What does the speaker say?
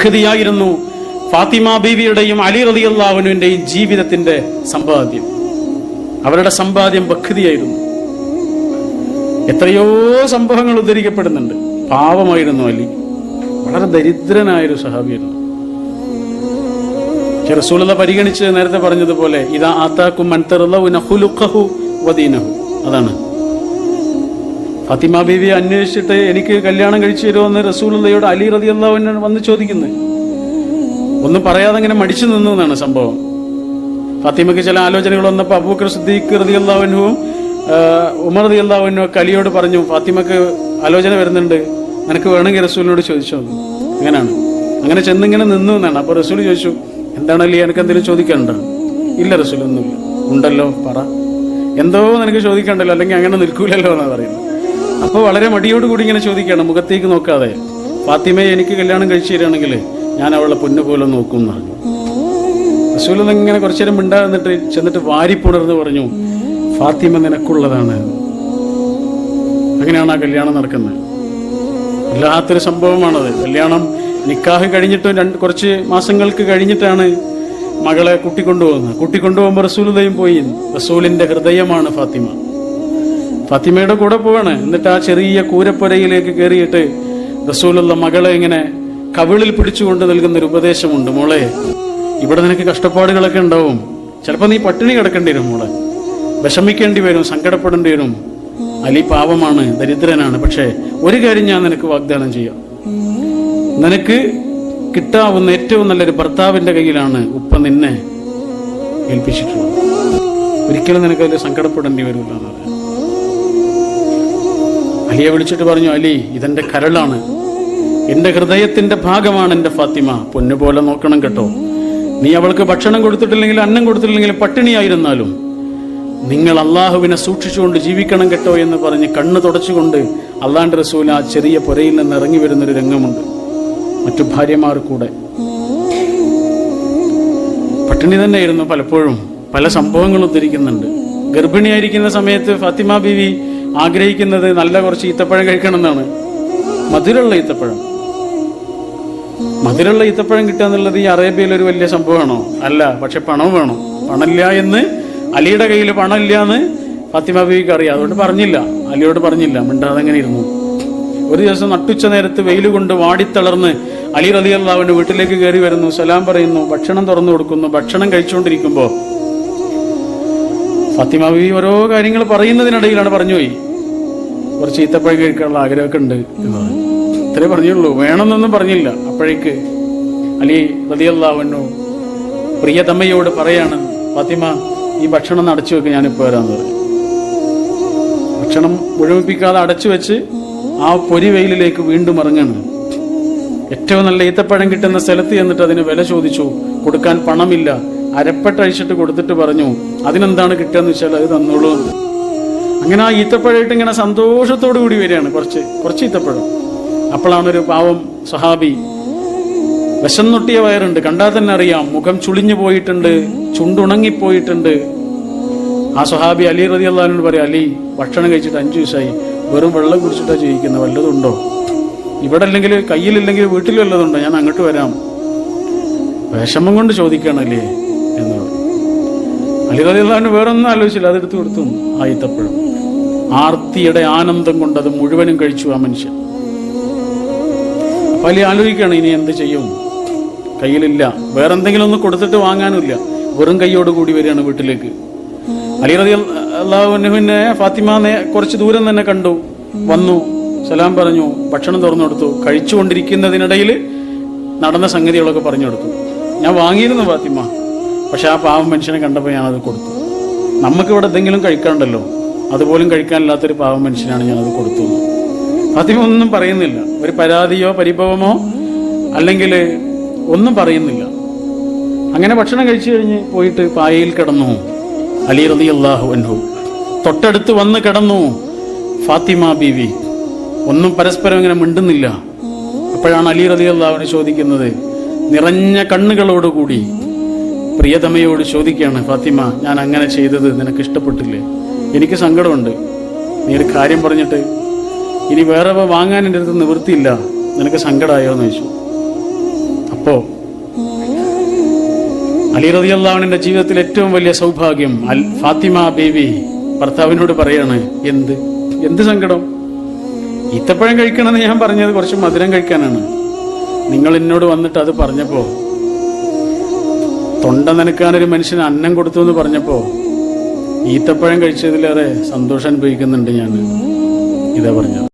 ബഖ്തിയായിരുന്നു ഫാത്തിമ ബീവിയുടെയും അലി റളിയല്ലാഹു അൻഹുവിന്റെയും ജീവിതത്തിന്റെ സമ്പാദ്യം. അവരുടെ സമ്പാദ്യം ബഖ്തിയായിരുന്നു. എത്രയോ സംഭവങ്ങൾ ഉദ്ധരിക്കപ്പെടുന്നുണ്ട്. പാവമായിരുന്നു അലി, വളരെ ദരിദ്രനായൊരു സഹാബിയായിരുന്നു. റസൂലുള്ളാഹി പരിഗണിച്ച് നേരത്തെ പറഞ്ഞതുപോലെ ഇദാ ആതാകും മൻ തർളൗന ഖുലുഖഹു വദീനഹു, അതാണ് ഫാത്തിമ ബീവി അന്വേഷിച്ചിട്ട് എനിക്ക് കല്യാണം കഴിച്ചു തരുമോ എന്ന് റസൂലുള്ളാഹിയോട് അലി റളിയല്ലാഹു അൻഹു വന്ന് ചോദിക്കുന്നത്. ഒന്നും പറയാതെ അങ്ങനെ മടിച്ചു നിന്നു എന്നാണ് സംഭവം. ഫാത്തിമയ്ക്ക് ചില ആലോചനകൾ വന്നപ്പോൾ അബൂബക്കർ സിദ്ദീഖ് റളിയല്ലാഹു അൻഹുവും ഉമർ റളിയല്ലാഹു അൻഹു അലിയോട് പറഞ്ഞു, ഫാത്തിമക്ക് ആലോചന വരുന്നുണ്ട്, നിനക്ക് വേണമെങ്കിൽ റസൂലിനോട് ചോദിച്ചോ. അങ്ങനെയാണ്, അങ്ങനെ ചെന്നിങ്ങനെ നിന്നു എന്നാണ്. അപ്പോൾ റസൂൽ ചോദിച്ചു, എന്താണ് അലി, എനിക്ക് എന്തെങ്കിലും ചോദിക്കാനുണ്ടോ? ഇല്ല റസൂൽ, ഒന്നുമില്ല. ഉണ്ടല്ലോ, പറ, എന്തോ നിനക്ക് ചോദിക്കണ്ടല്ലോ, അല്ലെങ്കിൽ അങ്ങനെ നിൽക്കൂലല്ലോ എന്നാണ് പറയുന്നത്. അപ്പോൾ വളരെ മടിയോടുകൂടി ഇങ്ങനെ ചോദിക്കുകയാണ്, മുഖത്തേക്ക് നോക്കാതെ, ഫാത്തിമയെ എനിക്ക് കല്യാണം കഴിച്ചു തരികയാണെങ്കിൽ ഞാൻ അവളെ പൊന്നു പോലെ നോക്കും എന്ന് പറഞ്ഞു. റസൂൽ ഇങ്ങനെ കുറച്ചു നേരം മിണ്ടാന്നിട്ട് ചെന്നിട്ട് വാരിപ്പുണർന്ന് പറഞ്ഞു, ഫാത്തിമ നിനക്കുള്ളതാണ്. അങ്ങനെയാണ് ആ കല്യാണം നടക്കുന്നത്. വല്ലാത്തൊരു സംഭവമാണത്. കല്യാണം നിക്കാഹ് കഴിഞ്ഞിട്ടും കുറച്ച് മാസങ്ങൾക്ക് കഴിഞ്ഞിട്ടാണ് മകളെ കൂട്ടിക്കൊണ്ടുപോകുന്നത്. കൂട്ടിക്കൊണ്ടുപോകുമ്പോൾ റസൂലുള്ളാഹിയും പോയി. റസൂലിന്റെ ഹൃദയമാണ് ഫാത്തിമ. ഫാത്തിമയുടെ കൂടെ പോവാണ്. എന്നിട്ട് ആ ചെറിയ കൂരപ്പുരയിലേക്ക് കയറിയിട്ട് റസൂലുള്ള മകളെ ഇങ്ങനെ കവിളിൽ പിടിച്ചുകൊണ്ട് നൽകുന്നൊരു ഉപദേശമുണ്ട്. മോളെ, ഇവിടെ നിനക്ക് കഷ്ടപ്പാടുകളൊക്കെ ഉണ്ടാവും, ചിലപ്പോൾ നീ പട്ടിണി കിടക്കേണ്ടി വരും, മോളെ വിഷമിക്കേണ്ടി വരും, സങ്കടപ്പെടേണ്ടി വരും. അലി പാവമാണ്, ദരിദ്രനാണ്. പക്ഷേ ഒരു കാര്യം ഞാൻ നിനക്ക് വാഗ്ദാനം ചെയ്യാം, നിനക്ക് കിട്ടാവുന്ന ഏറ്റവും നല്ലൊരു ഭർത്താവിന്റെ കയ്യിലാണ് ഉപ്പ നിന്നെ ഏൽപ്പിച്ചിട്ടുള്ളത്. ഒരിക്കലും നിനക്ക് അതിൽ സങ്കടപ്പെടേണ്ടി വരില്ല എന്ന് പറഞ്ഞു. അലിയെ വിളിച്ചിട്ട് പറഞ്ഞു, അലി, ഇതെന്റെ കരളാണ്, എന്റെ ഹൃദയത്തിന്റെ ഭാഗമാണ് എന്റെ ഫാത്തിമ, പൊന്നുപോലെ നോക്കണം കേട്ടോ. നീ അവൾക്ക് ഭക്ഷണം കൊടുത്തിട്ടില്ലെങ്കിൽ, അന്നം കൊടുത്തിട്ടില്ലെങ്കിൽ, പട്ടിണിയായിരുന്നാലും നിങ്ങൾ അള്ളാഹുവിനെ സൂക്ഷിച്ചുകൊണ്ട് ജീവിക്കണം കേട്ടോ എന്ന് പറഞ്ഞ് കണ്ണ് തുടച്ചുകൊണ്ട് അള്ളാന്റെ റസൂൽ ആ ചെറിയ പുരയിൽ നിന്ന് ഇറങ്ങി വരുന്നൊരു രംഗമുണ്ട്. മറ്റു ഭാര്യമാർ കൂടെ പട്ടിണി തന്നെയായിരുന്നു. പലപ്പോഴും പല സംഭവങ്ങളും ഉദ്ധരിക്കുന്നുണ്ട്. ഗർഭിണിയായിരിക്കുന്ന സമയത്ത് ഫാത്തിമ ബീവി ആഗ്രഹിക്കുന്നത് നല്ല കുറച്ച് ഈത്തപ്പഴം കഴിക്കണം എന്നാണ്. മധുരമുള്ള ഈത്തപ്പഴം. മധുരമുള്ള ഈത്തപ്പഴം കിട്ടുക എന്നുള്ളത് ഈ അറേബ്യയിലൊരു വലിയ സംഭവമാണോ? അല്ല. പക്ഷെ പണം വേണം. പണമില്ല എന്ന്, അലിയുടെ കയ്യിൽ പണമില്ല എന്ന് ഫാത്തിമ ബീവിക്ക് അറിയാം. അതുകൊണ്ട് പറഞ്ഞില്ല, അലിയോട് പറഞ്ഞില്ല, മിണ്ടാതെ അങ്ങനെ ഇരുന്നു. ഒരു ദിവസം നട്ടുച്ച നേരത്ത് വെയിൽ കൊണ്ട് വാടിത്തളർന്ന് അലി റളിയല്ലാഹു അൻഹു വീട്ടിലേക്ക് കയറി വരുന്നു, സലാം പറയുന്നു, ഭക്ഷണം തുറന്നു കൊടുക്കുന്നു. ഭക്ഷണം കഴിച്ചുകൊണ്ടിരിക്കുമ്പോൾ ഫാത്തിമ ബീവി ഓരോ കാര്യങ്ങൾ പറയുന്നതിനിടയിലാണ് പറഞ്ഞുപോയി, കുറച്ച് ഈത്തപ്പഴം കഴിക്കാനുള്ള ആഗ്രഹമൊക്കെ ഉണ്ട് എന്ന് പറഞ്ഞു. ഇത്രേ പറഞ്ഞുള്ളൂ, വേണമെന്നൊന്നും പറഞ്ഞില്ല. അപ്പോഴേക്ക് അലി റളിയല്ലാഹു അൻഹു പ്രിയതമ്മയോട് പറയാണ്, ഫാത്തിമ ഈ ഭക്ഷണം അടച്ചു വെക്ക്, ഞാനിപ്പോൾ വരാമെന്ന് പറഞ്ഞു. ഭക്ഷണം മുഴുമിപ്പിക്കാതെ അടച്ചു വെച്ച് ആ പൊരി വെയിലിലേക്ക് വീണ്ടും ഇറങ്ങാണ്. ഏറ്റവും നല്ല ഈത്തപ്പഴം കിട്ടുന്ന സ്ഥലത്ത് ചെന്നിട്ട് അതിന് വില ചോദിച്ചു. കൊടുക്കാൻ പണമില്ല. അരപ്പട്ട അഴിച്ചിട്ട് കൊടുത്തിട്ട് പറഞ്ഞു, അതിനെന്താണ് കിട്ടുകയെന്ന് വെച്ചാൽ അത് തന്നോളൂ എന്ന്. അങ്ങനെ ആ ഈത്തപ്പഴമായിട്ട് ഇങ്ങനെ സന്തോഷത്തോടു കൂടി വരികയാണ്. കുറച്ച് ഈത്തപ്പഴം. അപ്പോഴാണ് ഒരു പാവം സഹാബി, വിശന്നൊട്ടിയ വയറുണ്ട്, കണ്ടാൽ തന്നെ അറിയാം, മുഖം ചുളിഞ്ഞു പോയിട്ടുണ്ട്, ചുണ്ടുണങ്ങിപ്പോയിട്ടുണ്ട്. ആ സ്വഹാബി അലി റളിയല്ലാഹു അൻഹു പറയാം, അലി, ഭക്ഷണം കഴിച്ചിട്ട് 5 ദിവസമായി, വെറും വെള്ളം കുടിച്ചിട്ടാണ് ജീവിക്കുന്നത്, വല്ലതുണ്ടോ? ഇവിടെ അല്ലെങ്കിൽ കയ്യിലില്ലെങ്കിൽ വീട്ടിൽ വല്ലതുണ്ടോ? ഞാൻ അങ്ങോട്ട് വരാം. വിഷമം കൊണ്ട് ചോദിക്കുകയാണല്ലേ എന്ന് പറഞ്ഞു. അലി റളിയല്ലാഹു അൻഹു വേറെ ഒന്നും ആലോചിച്ചില്ല, അതെടുത്ത് കൊടുത്തു ആ ഈത്തപ്പഴം. ആർത്തിയുടെ ആനന്ദം കൊണ്ട് അത് മുഴുവനും കഴിച്ചു ആ മനുഷ്യൻ. അപ്പൊ അലി ആലോചിക്കുകയാണ്, ഇനി എന്ത് ചെയ്യും? കയ്യിലില്ല, വേറെന്തെങ്കിലും ഒന്ന് കൊടുത്തിട്ട് വാങ്ങാനുമില്ല. വെറും കൈയോടുകൂടി വരികയാണ് വീട്ടിലേക്ക്. അലി റളിയല്ലാഹു അൻഹുവിനെ ഫാത്തിമ കുറച്ച് ദൂരം തന്നെ കണ്ടു, വന്നു, സലാം പറഞ്ഞു, ഭക്ഷണം തുറന്നു കൊടുത്തു. കഴിച്ചുകൊണ്ടിരിക്കുന്നതിനിടയിൽ നടന്ന സംഗതികളൊക്കെ പറഞ്ഞു കൊടുത്തു. ഞാൻ വാങ്ങിയിരുന്നു ഫാത്തിമ, പക്ഷെ ആ പാവം മനുഷ്യനെ കണ്ടപ്പോൾ ഞാനത് കൊടുത്തു. നമുക്കിവിടെ എന്തെങ്കിലും കഴിക്കാണ്ടല്ലോ, അതുപോലും കഴിക്കാനില്ലാത്തൊരു പാവം മനുഷ്യനാണ് ഞാനത് കൊടുത്തു. ഫാത്തിമ ഒന്നും പറയുന്നില്ല, ഒരു പരാതിയോ പരിഭവമോ അല്ലെങ്കിൽ ഒന്നും പറയുന്നില്ല. അങ്ങനെ ഭക്ഷണം കഴിച്ചു കഴിഞ്ഞ് പോയിട്ട് പായയിൽ കിടന്നു അലി റളിയല്ലാഹു അൻഹു. തൊട്ടടുത്ത് വന്ന് കിടന്നു ഫാത്തിമ ബീവി. ഒന്നും പരസ്പരം ഇങ്ങനെ മിണ്ടുന്നില്ല. അപ്പോഴാണ് അലി റളിയല്ലാഹു അൻഹു ചോദിക്കുന്നത്, നിറഞ്ഞ കണ്ണുകളോടുകൂടി പ്രിയതമയോട് ചോദിക്കുകയാണ്, ഫാത്തിമ, ഞാൻ അങ്ങനെ ചെയ്തത് നിനക്ക് ഇഷ്ടപ്പെട്ടില്ലേ? എനിക്ക് സങ്കടമുണ്ട്. നീ ഒരു കാര്യം പറഞ്ഞിട്ട് ഇനി വേറെ വാങ്ങാൻ എൻ്റെ അടുത്ത് നിവൃത്തിയില്ല, നിനക്ക് സങ്കടമായോ എന്ന് ചോദിച്ചു. അപ്പോ അലി റളിയല്ലാഹു അൻഹുവിന്റെ ജീവിതത്തിൽ ഏറ്റവും വലിയ സൗഭാഗ്യം ഫാത്തിമ ബീവി ഭർത്താവിനോട് പറയാണ്, എന്ത് സങ്കടം, ഈത്തപ്പഴം കഴിക്കണമെന്ന് ഞാൻ പറഞ്ഞത് കുറച്ച് മധുരം കഴിക്കാനാണ്. നിങ്ങൾ എന്നോട് വന്നിട്ട് അത് പറഞ്ഞപ്പോ, തൊണ്ട നനക്കാനൊരു മനുഷ്യന് അന്നം കൊടുത്തു എന്ന് പറഞ്ഞപ്പോ ഈത്തപ്പഴം കഴിച്ചതിലേറെ സന്തോഷം അനുഭവിക്കുന്നുണ്ട് ഞാൻ. ഇതാ പറഞ്ഞത്.